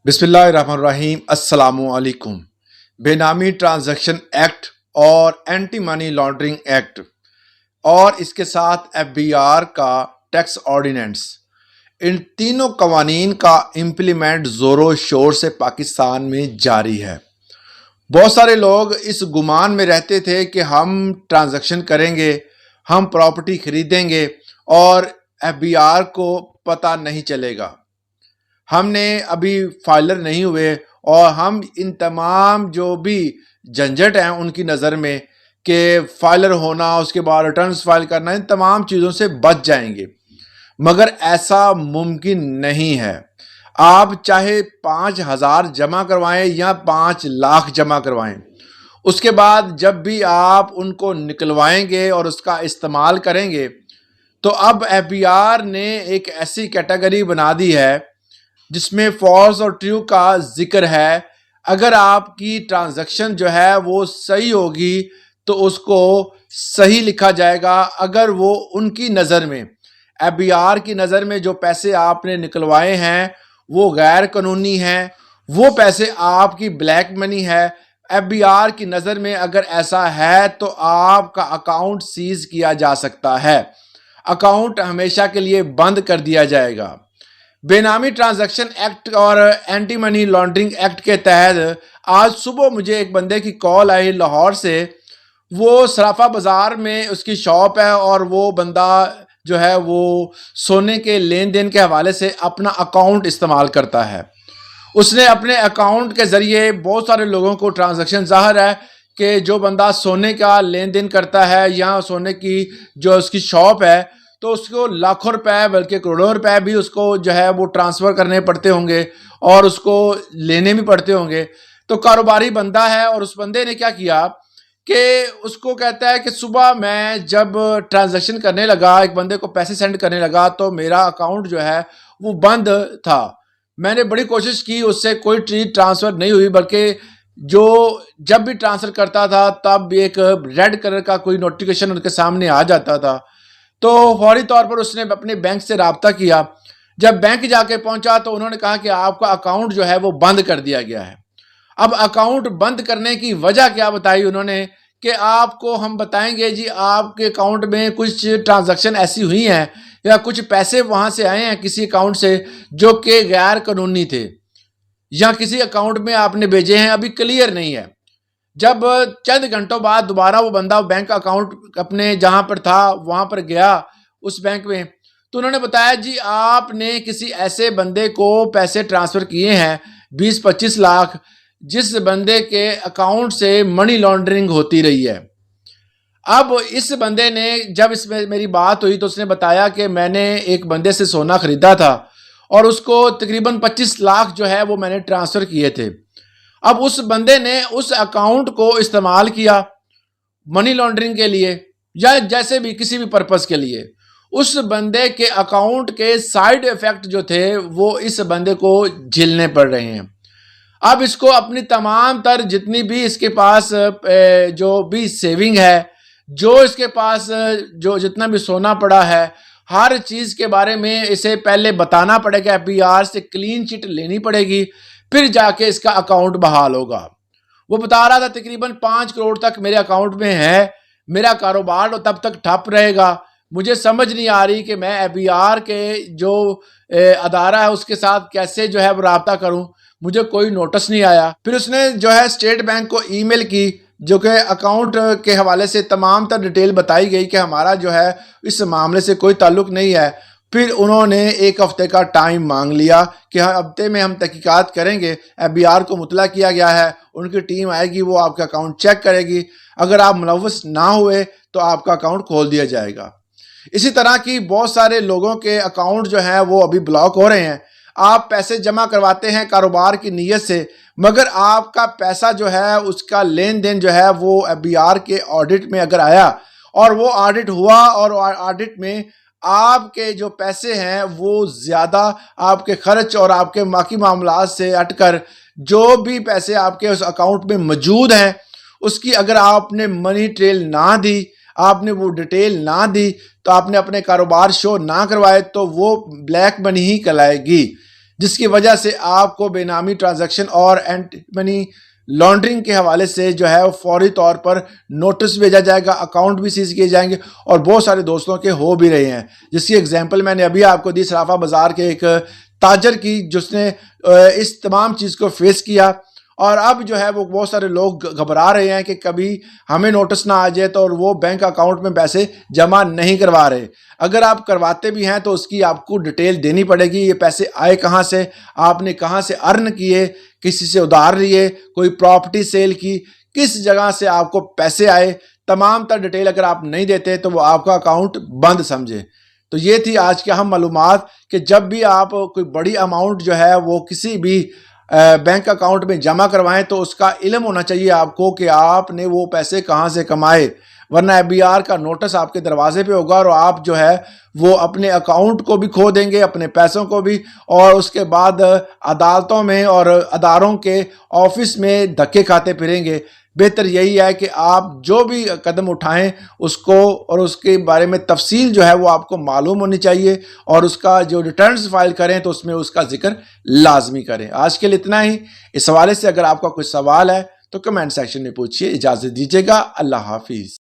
بسم اللہ الرحمن الرحیم۔ السلام علیکم۔ بے نامی ٹرانزیکشن ایکٹ اور اینٹی منی لانڈرنگ ایکٹ اور اس کے ساتھ ایف بی آر کا ٹیکس آرڈیننس، ان تینوں قوانین کا امپلیمنٹ زور و شور سے پاکستان میں جاری ہے۔ بہت سارے لوگ اس گمان میں رہتے تھے کہ ہم ٹرانزیکشن کریں گے، ہم پراپرٹی خریدیں گے اور ایف بی آر کو پتہ نہیں چلے گا، ہم نے ابھی فائلر نہیں ہوئے اور ہم ان تمام جو بھی جھنجھٹ ہیں ان کی نظر میں کہ فائلر ہونا، اس کے بعد ریٹرنز فائل کرنا، ان تمام چیزوں سے بچ جائیں گے۔ مگر ایسا ممکن نہیں ہے۔ آپ چاہے 5,000 جمع کروائیں یا 5,00,000 جمع کروائیں، اس کے بعد جب بھی آپ ان کو نکلوائیں گے اور اس کا استعمال کریں گے تو اب ایف بی آر نے ایک ایسی کیٹیگری بنا دی ہے جس میں فالس اور ٹرو کا ذکر ہے۔ اگر آپ کی ٹرانزیکشن جو ہے وہ صحیح ہوگی تو اس کو صحیح لکھا جائے گا، اگر وہ ان کی نظر میں، ایف بی آر کی نظر میں جو پیسے آپ نے نکلوائے ہیں وہ غیر قانونی ہیں، وہ پیسے آپ کی بلیک منی ہے، ایف بی آر کی نظر میں اگر ایسا ہے تو آپ کا اکاؤنٹ سیز کیا جا سکتا ہے، اکاؤنٹ ہمیشہ کے لیے بند کر دیا جائے گا۔ بے نامی ٹرانزیکشن ایکٹ اور اینٹی منی لانڈرنگ ایکٹ کے تحت آج صبح مجھے ایک بندے کی کال آئی لاہور سے۔ وہ صرافہ بازار میں اس کی شاپ ہے اور وہ بندہ جو ہے وہ سونے کے لین دین کے حوالے سے اپنا اکاؤنٹ استعمال کرتا ہے۔ اس نے اپنے اکاؤنٹ کے ذریعے بہت سارے لوگوں کو ٹرانزیکشن، ظاہر ہے کہ جو بندہ سونے کا لین دین کرتا ہے یا سونے کی جو اس کی شاپ ہے تو اس کو لاکھوں روپے بلکہ کروڑوں روپے بھی اس کو جو ہے وہ ٹرانسفر کرنے پڑتے ہوں گے اور اس کو لینے بھی پڑتے ہوں گے۔ تو کاروباری بندہ ہے اور اس بندے نے کیا کیا کہ اس کو کہتا ہے کہ صبح میں جب ٹرانزیکشن کرنے لگا، ایک بندے کو پیسے سینڈ کرنے لگا تو میرا اکاؤنٹ جو ہے وہ بند تھا۔ میں نے بڑی کوشش کی، اس سے کوئی چیز ٹرانسفر نہیں ہوئی، بلکہ جو جب بھی ٹرانسفر کرتا تھا تب ایک ریڈ کلر کا کوئی نوٹیفیکیشن ان کے سامنے آ جاتا تھا۔ تو فوری طور پر اس نے اپنے بینک سے رابطہ کیا۔ جب بینک جا کے پہنچا تو انہوں نے کہا کہ آپ کا اکاؤنٹ جو ہے وہ بند کر دیا گیا ہے۔ اب اکاؤنٹ بند کرنے کی وجہ کیا بتائی انہوں نے کہ آپ کو ہم بتائیں گے جی آپ کے اکاؤنٹ میں کچھ ٹرانزیکشن ایسی ہوئی ہیں یا کچھ پیسے وہاں سے آئے ہیں کسی اکاؤنٹ سے جو کہ غیر قانونی تھے یا کسی اکاؤنٹ میں آپ نے بھیجے ہیں، ابھی کلیئر نہیں ہے۔ جب چند گھنٹوں بعد دوبارہ وہ بندہ بینک اکاؤنٹ اپنے جہاں پر تھا وہاں پر گیا اس بینک میں، تو انہوں نے بتایا جی آپ نے کسی ایسے بندے کو پیسے ٹرانسفر کیے ہیں 20-25 لاکھ، جس بندے کے اکاؤنٹ سے منی لانڈرنگ ہوتی رہی ہے۔ اب اس بندے نے جب اس میں میری بات ہوئی تو اس نے بتایا کہ میں نے ایک بندے سے سونا خریدا تھا اور اس کو تقریباً 25 لاکھ جو ہے وہ میں نے ٹرانسفر کیے تھے۔ اب اس بندے نے اس اکاؤنٹ کو استعمال کیا منی لانڈرنگ کے لیے یا جیسے بھی کسی بھی پرپس کے لیے۔ اس بندے کے اکاؤنٹ کے سائیڈ ایفیکٹ جو تھے وہ اس بندے کو جھیلنے پڑ رہے ہیں۔ اب اس کو اپنی تمام تر جتنی بھی اس کے پاس جو بھی سیونگ ہے، جو اس کے پاس جو جتنا بھی سونا پڑا ہے، ہر چیز کے بارے میں اسے پہلے بتانا پڑے گا، ایف بی آر سے کلین چٹ لینی پڑے گی، پھر جا کے اس کا اکاؤنٹ بحال ہوگا۔ وہ بتا رہا تھا تقریباً 5 کروڑ تک میرے اکاؤنٹ میں ہے، میرا کاروبار تب تک ٹھپ رہے گا۔ مجھے سمجھ نہیں آ رہی کہ میں ایف بی آر کے جو ادارہ ہے اس کے ساتھ کیسے جو ہے رابطہ کروں، مجھے کوئی نوٹس نہیں آیا۔ پھر اس نے جو ہے اسٹیٹ بینک کو ای میل کی، جو کہ اکاؤنٹ کے حوالے سے تمام تر ڈیٹیل بتائی گئی کہ ہمارا جو ہے اس معاملے سے کوئی تعلق نہیں ہے۔ پھر انہوں نے 1 ہفتے کا ٹائم مانگ لیا کہ ہفتے میں ہم تحقیقات کریں گے، ایف بی آر کو مطلع کیا گیا ہے، ان کی ٹیم آئے گی، وہ آپ کا اکاؤنٹ چیک کرے گی، اگر آپ ملوث نہ ہوئے تو آپ کا اکاؤنٹ کھول دیا جائے گا۔ اسی طرح کی بہت سارے لوگوں کے اکاؤنٹ جو ہیں وہ ابھی بلاک ہو رہے ہیں۔ آپ پیسے جمع کرواتے ہیں کاروبار کی نیت سے، مگر آپ کا پیسہ جو ہے اس کا لین دین جو ہے وہ ایف بی آر کے آڈٹ میں اگر آیا اور وہ آڈٹ ہوا اور آڈٹ میں آپ کے جو پیسے ہیں وہ زیادہ آپ کے خرچ اور آپ کے باقی معاملات سے ہٹ کر جو بھی پیسے آپ کے اس اکاؤنٹ میں موجود ہیں اس کی اگر آپ نے منی ٹریل نہ دی، آپ نے وہ ڈیٹیل نہ دی، تو آپ نے اپنے کاروبار شو نہ کروائے تو وہ بلیک منی ہی کہلائے گی۔ جس کی وجہ سے آپ کو بے نامی ٹرانزیکشن اور اینٹی منی لانڈرنگ کے حوالے سے جو ہے وہ فوری طور پر نوٹس بھیجا جائے گا، اکاؤنٹ بھی سیز کیے جائیں گے، اور بہت سارے دوستوں کے ہو بھی رہے ہیں، جس کی اگزامپل میں نے ابھی آپ کو دی صرافہ بازار کے ایک تاجر کی، جس نے اس تمام چیز کو فیس کیا، اور اب جو ہے وہ بہت سارے لوگ گھبرا رہے ہیں کہ کبھی ہمیں نوٹس نہ آ جائے تو اور وہ بینک اکاؤنٹ میں پیسے جمع نہیں کروا رہے۔ اگر آپ کرواتے بھی ہیں تو اس کی آپ کو ڈیٹیل دینی پڑے گی، یہ پیسے آئے کہاں سے، آپ نے کہاں سے ارن کیے، کسی سے ادھار لیے، کوئی پراپرٹی سیل کی، کس جگہ سے آپ کو پیسے آئے، تمام تر ڈیٹیل اگر آپ نہیں دیتے تو وہ آپ کا اکاؤنٹ بند سمجھے۔ تو یہ تھی آج کی اہم معلومات کہ جب بھی آپ کوئی بڑی اماؤنٹ جو ہے وہ کسی بھی بینک اکاؤنٹ میں جمع کروائیں تو اس کا علم ہونا چاہیے آپ کو کہ آپ نے وہ پیسے کہاں سے کمائے، ورنہ FBR کا نوٹس آپ کے دروازے پہ ہوگا اور آپ جو ہے وہ اپنے اکاؤنٹ کو بھی کھو دیں گے، اپنے پیسوں کو بھی، اور اس کے بعد عدالتوں میں اور اداروں کے آفس میں دھکے کھاتے پھریں گے۔ بہتر یہی ہے کہ آپ جو بھی قدم اٹھائیں اس کو اور اس کے بارے میں تفصیل جو ہے وہ آپ کو معلوم ہونی چاہیے، اور اس کا جو ریٹرنز فائل کریں تو اس میں اس کا ذکر لازمی کریں۔ آج کے لیے اتنا ہی۔ اس حوالے سے اگر آپ کا کوئی سوال ہے تو کمنٹ سیکشن میں پوچھیے۔ اجازت دیجیے گا۔ اللہ حافظ۔